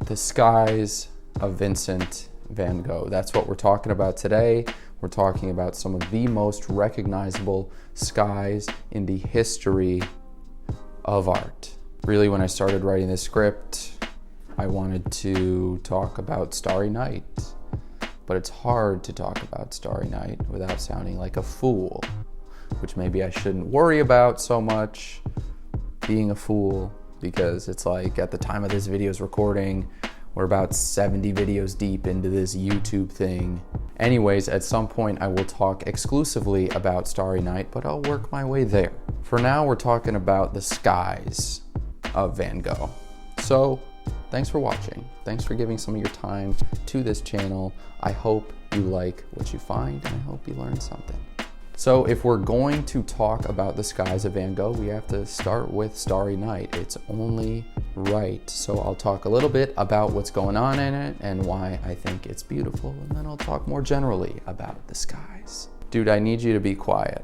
The skies of Vincent Van Gogh. That's what we're talking about today. We're talking about some of the most recognizable skies in the history of art. Really, when I started writing this script, I wanted to talk about Starry Night, but it's hard to talk about Starry Night without sounding like a fool, which maybe I shouldn't worry about so much, being a fool, because it's like at the time of this video's recording, we're about 70 videos deep into this YouTube thing. Anyways, at some point I will talk exclusively about Starry Night, but I'll work my way there. For now, we're talking about the skies of Van Gogh. So, thanks for watching. Thanks for giving some of your time to this channel. I hope you like what you find, and I hope you learn something. So if we're going to talk about the skies of Van Gogh, we have to start with Starry Night. It's only right. So I'll talk a little bit about what's going on in it and why I think it's beautiful, and then I'll talk more generally about the skies. Dude, I need you to be quiet.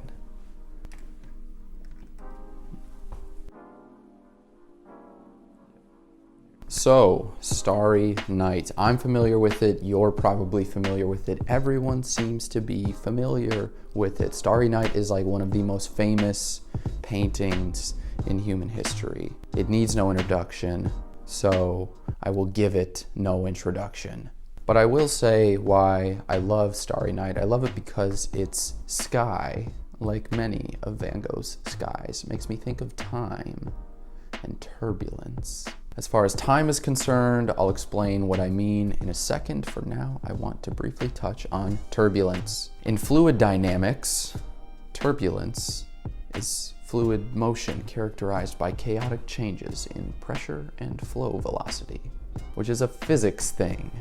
So, Starry Night. I'm familiar with it. You're probably familiar with it. Everyone seems to be familiar with it. Starry Night is like one of the most famous paintings in human history. It needs no introduction, so I will give it no introduction. But I will say why I love Starry Night. I love it because its sky, like many of Van Gogh's skies, makes me think of time and turbulence. As far as time is concerned, I'll explain what I mean in a second. For now, I want to briefly touch on turbulence. In fluid dynamics, turbulence is fluid motion characterized by chaotic changes in pressure and flow velocity, which is a physics thing,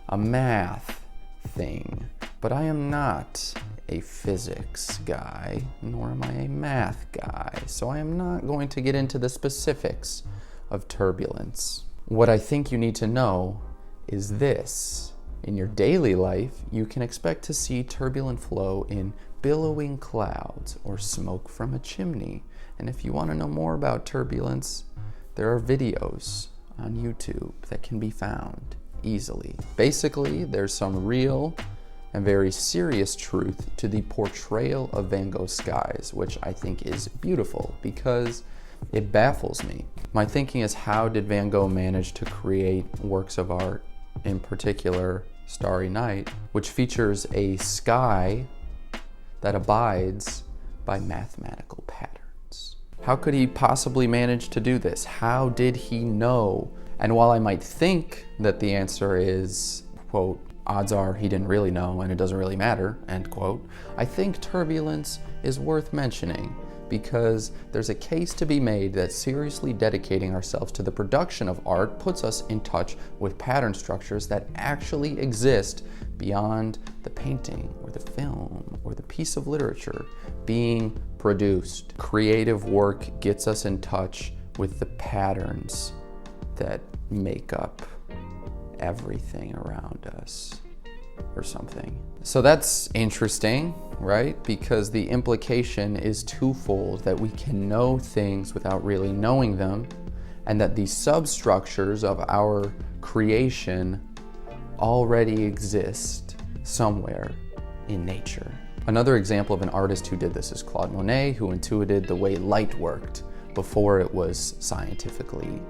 a math thing. But I am not a physics guy, nor am I a math guy, so I am not going to get into the specifics of turbulence. What I think you need to know is this. In your daily life, you can expect to see turbulent flow in billowing clouds or smoke from a chimney. And if you want to know more about turbulence, there are videos on YouTube that can be found easily. Basically, there's some real and very serious truth to the portrayal of Van Gogh's skies, which I think is beautiful because it baffles me. My thinking is, how did Van Gogh manage to create works of art, in particular Starry Night, which features a sky that abides by mathematical patterns? How could he possibly manage to do this? How did he know? And while I might think that the answer is, quote, odds are he didn't really know and it doesn't really matter, end quote, I think turbulence is worth mentioning, because there's a case to be made that seriously dedicating ourselves to the production of art puts us in touch with pattern structures that actually exist beyond the painting or the film or the piece of literature being produced. Creative work gets us in touch with the patterns that make up everything around us, or something. So that's interesting, right? Because the implication is twofold, that we can know things without really knowing them, and that the substructures of our creation already exist somewhere in nature. Another example of an artist who did this is Claude Monet, who intuited the way light worked before it was scientifically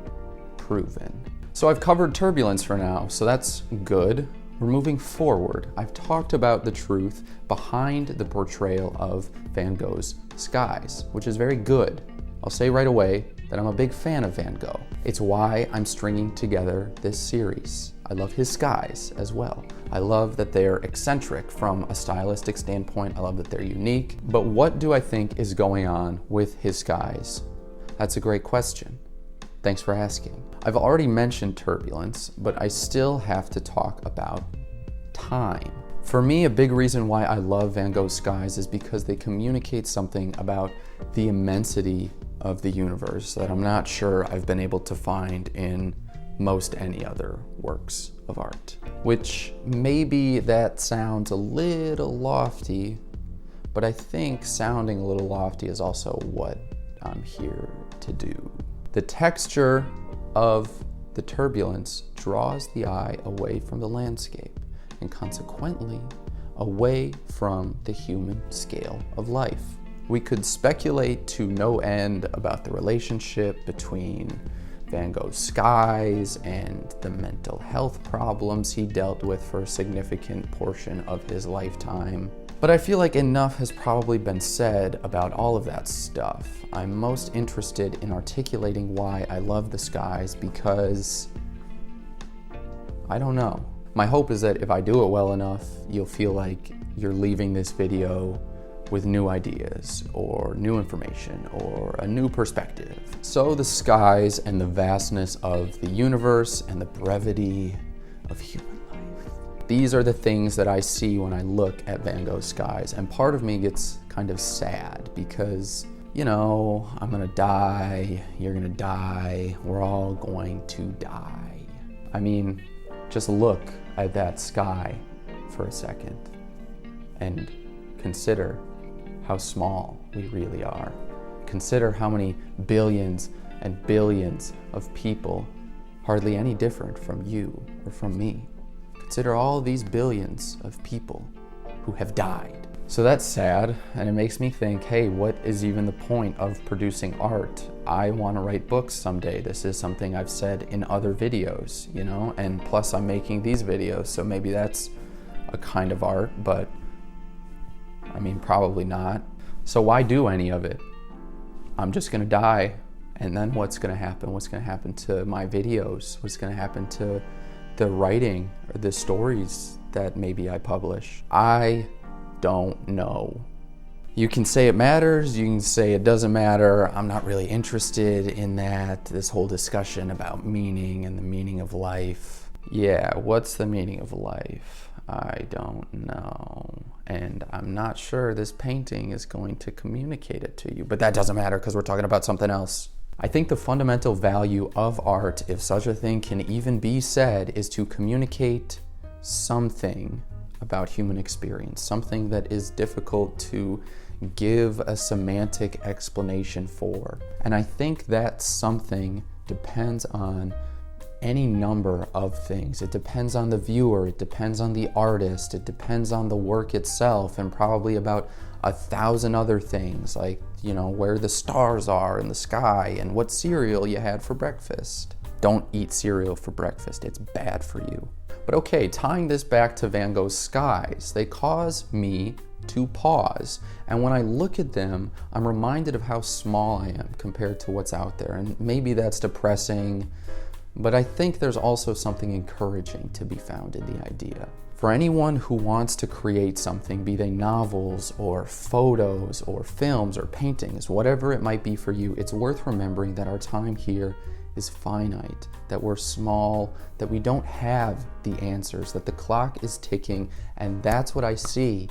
proven. So I've covered turbulence for now, so that's good. We're moving forward. I've talked about the truth behind the portrayal of Van Gogh's skies, which is very good. I'll say right away that I'm a big fan of Van Gogh. It's why I'm stringing together this series. I love his skies as well. I love that they're eccentric from a stylistic standpoint. I love that they're unique. But what do I think is going on with his skies? That's a great question. Thanks for asking. I've already mentioned turbulence, but I still have to talk about time. For me, a big reason why I love Van Gogh's skies is because they communicate something about the immensity of the universe that I'm not sure I've been able to find in most any other works of art. Which maybe that sounds a little lofty, but I think sounding a little lofty is also what I'm here to do. The texture of The turbulence draws the eye away from the landscape and consequently away from the human scale of life. We could speculate to no end about the relationship between Van Gogh's skies and the mental health problems he dealt with for a significant portion of his lifetime. But I feel like enough has probably been said about all of that stuff. I'm most interested in articulating why I love the skies because I don't know. My hope is that if I do it well enough, you'll feel like you're leaving this video with new ideas or new information or a new perspective. So the skies and the vastness of the universe and the brevity of human life. These are the things that I see when I look at Van Gogh's skies, and part of me gets kind of sad because, you know, I'm gonna die, you're gonna die, we're all going to die. I mean, just look at that sky for a second and consider how small we really are. Consider how many billions and billions of people, hardly any different from you or from me. Consider all these billions of people who have died. So that's sad, and it makes me think, hey, what is even the point of producing art? I want to write books someday. This is something I've said in other videos, you know, and plus I'm making these videos, so maybe that's a kind of art, but I mean, probably not. So why do any of it? I'm just gonna die, and then what's gonna happen? What's gonna happen to my videos? What's gonna happen to the writing or the stories that maybe I publish? I don't know. You can say it matters, you can say it doesn't matter. I'm not really interested in that, this whole discussion about meaning and the meaning of life. Yeah, what's the meaning of life? I don't know. And I'm not sure this painting is going to communicate it to you, but that doesn't matter because we're talking about something else. I think the fundamental value of art, if such a thing can even be said, is to communicate something about human experience, something that is difficult to give a semantic explanation for. And I think that something depends on any number of things. It depends on the viewer, it depends on the artist, it depends on the work itself, and probably about 1,000 other things, like, you know, where the stars are in the sky and what cereal you had for breakfast. Don't eat cereal for breakfast, it's bad for you. But okay, tying this back to Van Gogh's skies, they cause me to pause. And when I look at them, I'm reminded of how small I am compared to what's out there. And maybe that's depressing, but I think there's also something encouraging to be found in the idea. For anyone who wants to create something, be they novels or photos or films or paintings, whatever it might be for you, it's worth remembering that our time here is finite, that we're small, that we don't have the answers, that the clock is ticking, and that's what I see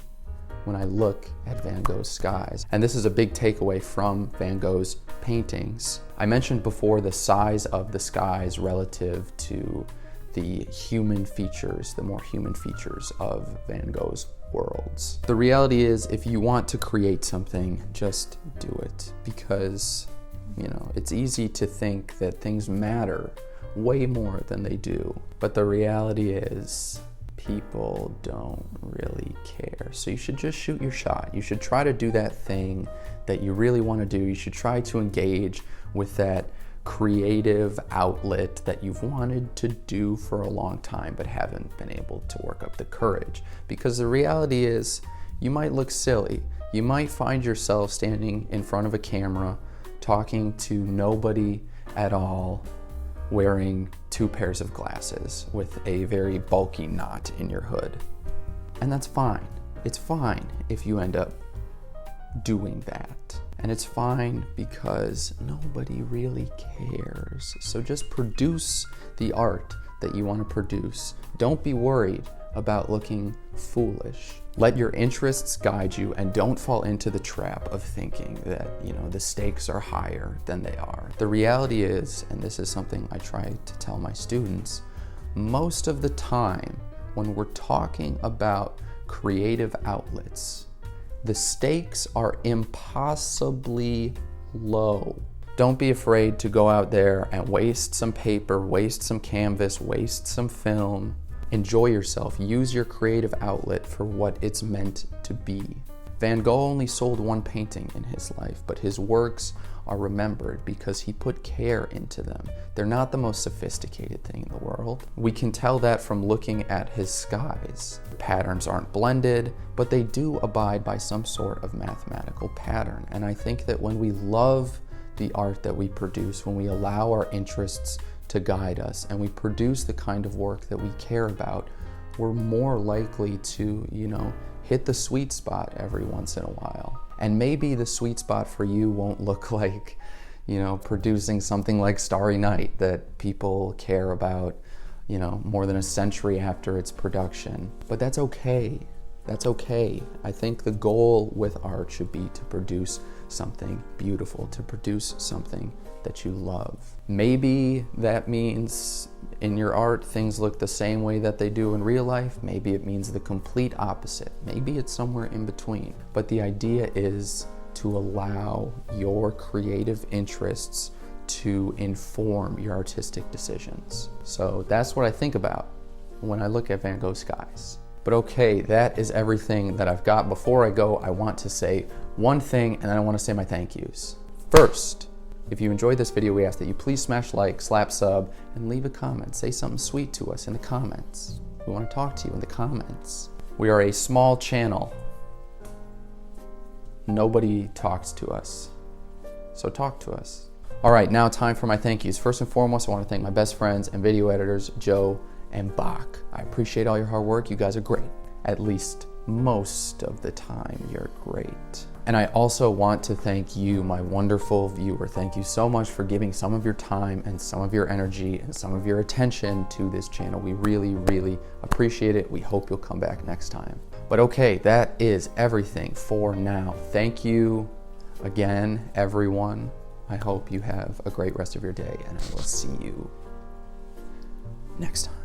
when I look at Van Gogh's skies. And this is a big takeaway from Van Gogh's paintings. I mentioned before the size of the skies relative to the human features, the more human features of Van Gogh's worlds. The reality is, if you want to create something, just do it, because, you know, it's easy to think that things matter way more than they do. But the reality is, people don't really care. So you should just shoot your shot. You should try to do that thing that you really want to do. You should try to engage with that creative outlet that you've wanted to do for a long time but haven't been able to work up the courage. Because the reality is, you might look silly. You might find yourself standing in front of a camera talking to nobody at all, wearing 2 pairs of glasses with a very bulky knot in your hood. And that's fine. It's fine if you end up doing that. And it's fine because nobody really cares. So just produce the art that you want to produce. Don't be worried about looking foolish. Let your interests guide you, and don't fall into the trap of thinking that, you know, the stakes are higher than they are. The reality is, and this is something I try to tell my students, most of the time when we're talking about creative outlets, the stakes are impossibly low. Don't be afraid to go out there and waste some paper, waste some canvas, waste some film. Enjoy yourself. Use your creative outlet for what it's meant to be. Van Gogh only sold one painting in his life, but his works are remembered because he put care into them. They're not the most sophisticated thing in the world. We can tell that from looking at his skies. The patterns aren't blended, but they do abide by some sort of mathematical pattern. And I think that when we love the art that we produce, when we allow our interests to guide us and we produce the kind of work that we care about, we're more likely to, hit the sweet spot every once in a while. And maybe the sweet spot for you won't look like, producing something like Starry Night that people care about, more than a century after its production. But that's okay. That's okay. I think the goal with art should be to produce something beautiful, to produce something that you love. Maybe that means in your art things look the same way that they do in real life. Maybe it means the complete opposite. Maybe it's somewhere in between. But the idea is to allow your creative interests to inform your artistic decisions. So that's what I think about when I look at Van Gogh's skies. But okay, that is everything that I've got. Before I go, I want to say one thing, and then I want to say my thank yous. First, if you enjoyed this video, we ask that you please smash like, slap sub, and leave a comment. Say something sweet to us in the comments. We want to talk to you in the comments. We are a small channel. Nobody talks to us, so talk to us. All right, now time for my thank yous. First and foremost, I want to thank my best friends and video editors, Joe and Bach. I appreciate all your hard work. You guys are great. At least most of the time, you're great. And I also want to thank you, my wonderful viewer. Thank you so much for giving some of your time and some of your energy and some of your attention to this channel. We really, really appreciate it. We hope you'll come back next time. But okay, that is everything for now. Thank you again, everyone. I hope you have a great rest of your day, and I will see you next time.